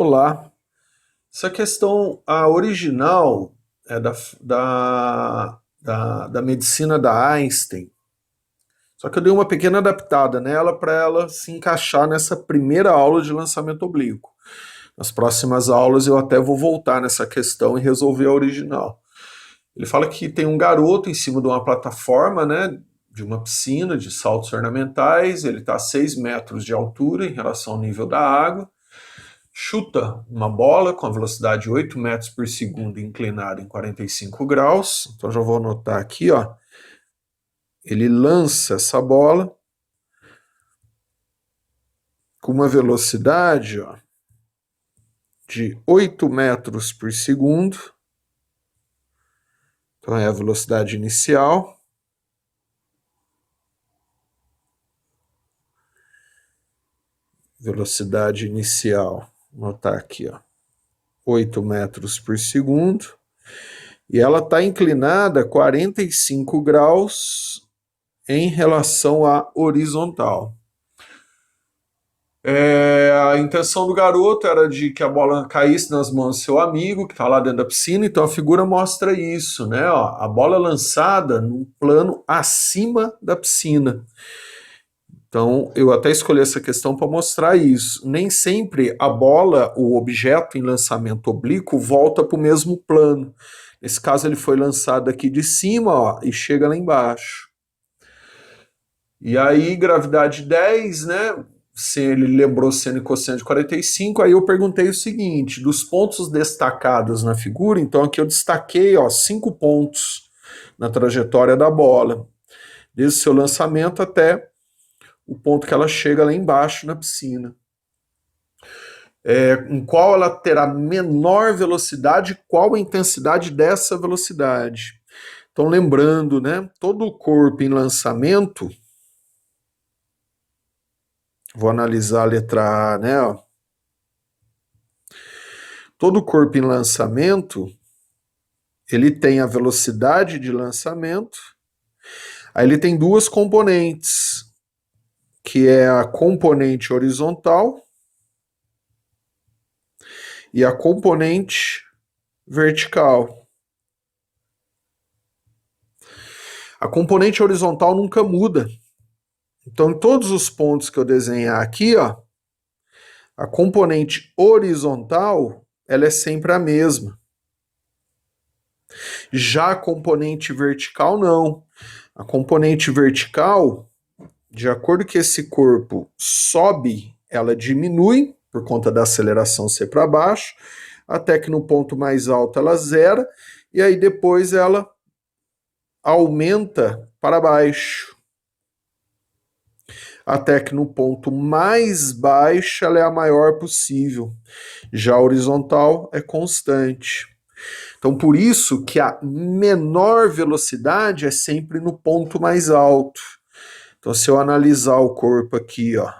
Olá, essa questão, a original é da medicina da Einstein, só que eu dei uma pequena adaptada nela para ela se encaixar nessa primeira aula de lançamento oblíquo. Nas próximas aulas eu até vou voltar nessa questão e resolver a original. Ele fala que tem um garoto em cima de uma plataforma, né, de uma piscina de saltos ornamentais, ele está a 6 metros de altura em relação ao nível da água, chuta uma bola com a velocidade de 8 metros por segundo inclinada em 45 graus. Então já vou anotar aqui, ó. Ele lança essa bola com uma velocidade, ó, de 8 metros por segundo. Então é a velocidade inicial. Velocidade inicial, vou anotar aqui, ó, 8 metros por segundo. E ela está inclinada 45 graus em relação à horizontal. A intenção do garoto era de que a bola caísse nas mãos do seu amigo, que está lá dentro da piscina, então a figura mostra isso, né? Ó, a bola lançada num plano acima da piscina. Então, eu até escolhi essa questão para mostrar isso. Nem sempre a bola, o objeto em lançamento oblíquo, volta para o mesmo plano. Nesse caso, ele foi lançado aqui de cima, ó, e chega lá embaixo. E aí, gravidade 10, né? Se ele lembrou seno e cosseno de 45, aí eu perguntei o seguinte, dos pontos destacados na figura, então aqui eu destaquei, ó, 5 pontos na trajetória da bola, desde o seu lançamento até o ponto que ela chega lá embaixo na piscina. Em qual ela terá menor velocidade, qual a intensidade dessa velocidade. Então lembrando, né, todo o corpo em lançamento, vou analisar a letra A, né, ó. Todo o corpo em lançamento, ele tem a velocidade de lançamento, aí ele tem duas componentes, que é a componente horizontal e a componente vertical. A componente horizontal nunca muda. Então, em todos os pontos que eu desenhar aqui, ó, a componente horizontal, ela é sempre a mesma. Já a componente vertical, não. A componente vertical, de acordo que esse corpo sobe, ela diminui, por conta da aceleração ser para baixo, até que no ponto mais alto ela zera, e aí depois ela aumenta para baixo, até que no ponto mais baixo ela é a maior possível. Já a horizontal é constante. Então, por isso que a menor velocidade é sempre no ponto mais alto. Então, se eu analisar o corpo aqui, ó,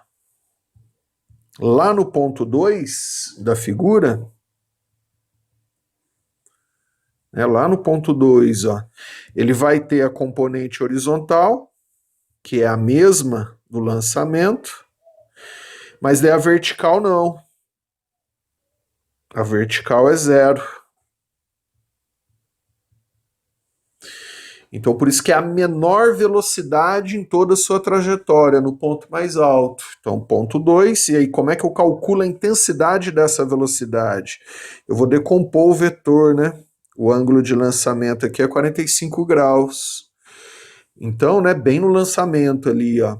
lá no ponto 2 da figura, lá no ponto 2, ó, ele vai ter a componente horizontal, que é a mesma do lançamento, mas daí a vertical não. A vertical é zero. Então, por isso que é a menor velocidade em toda a sua trajetória, no ponto mais alto. Então, ponto 2, e aí como é que eu calculo a intensidade dessa velocidade? Eu vou decompor o vetor, né? O ângulo de lançamento aqui é 45 graus. Então, né, bem no lançamento ali, ó.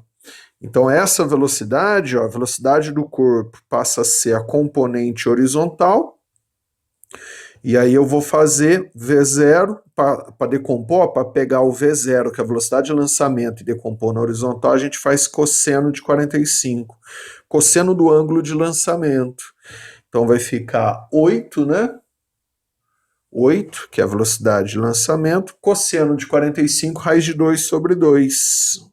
Então, essa velocidade, ó, a velocidade do corpo passa a ser a componente horizontal, e aí eu vou fazer V0 para decompor, para pegar o V0, que é a velocidade de lançamento, e decompor na horizontal, a gente faz cosseno de 45. Cosseno do ângulo de lançamento. Então vai ficar 8, né? 8, que é a velocidade de lançamento, cosseno de 45, raiz de 2 sobre 2.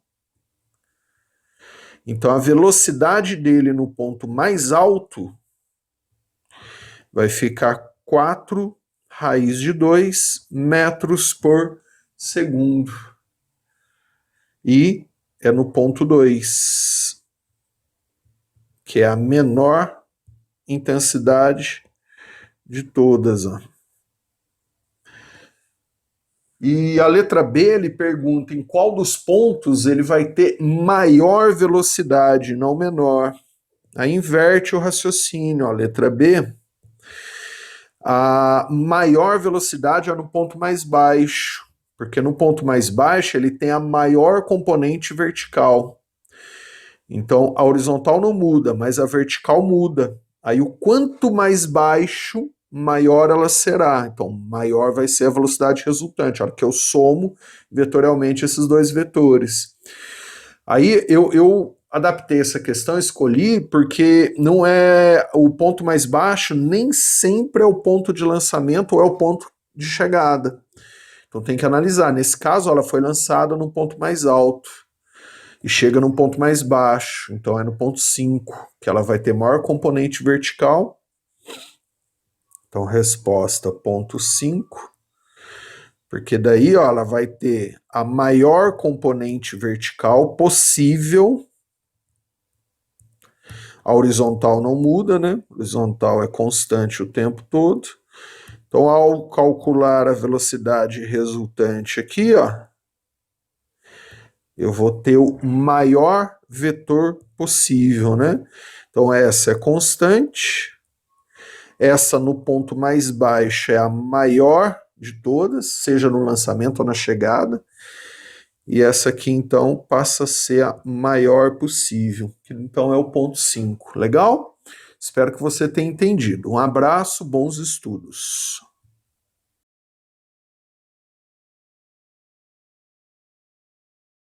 Então a velocidade dele no ponto mais alto vai ficar 4 raiz de 2 metros por segundo. E é no ponto 2, que é a menor intensidade de todas. Ó. E a letra B, ele pergunta em qual dos pontos ele vai ter maior velocidade, não menor. Aí inverte o raciocínio. A letra B, a maior velocidade é no ponto mais baixo, porque no ponto mais baixo ele tem a maior componente vertical. Então a horizontal não muda, mas a vertical muda. Aí o quanto mais baixo, maior ela será. Então maior vai ser a velocidade resultante, a hora que eu somo vetorialmente esses dois vetores. Aí eu adaptei essa questão, escolhi, porque não é o ponto mais baixo, nem sempre é o ponto de lançamento ou é o ponto de chegada. Então tem que analisar. Nesse caso, ela foi lançada no ponto mais alto e chega num ponto mais baixo. Então é no ponto 5, que ela vai ter maior componente vertical. Então resposta ponto 5. Porque daí ó, ela vai ter a maior componente vertical possível. A horizontal não muda, né? A horizontal é constante o tempo todo. Então, ao calcular a velocidade resultante aqui, ó, eu vou ter o maior vetor possível, né? Então, essa é constante. Essa no ponto mais baixo é a maior de todas, seja no lançamento ou na chegada. E essa aqui, então, passa a ser a maior possível, que então é o ponto 5. Legal? Espero que você tenha entendido. Um abraço, bons estudos.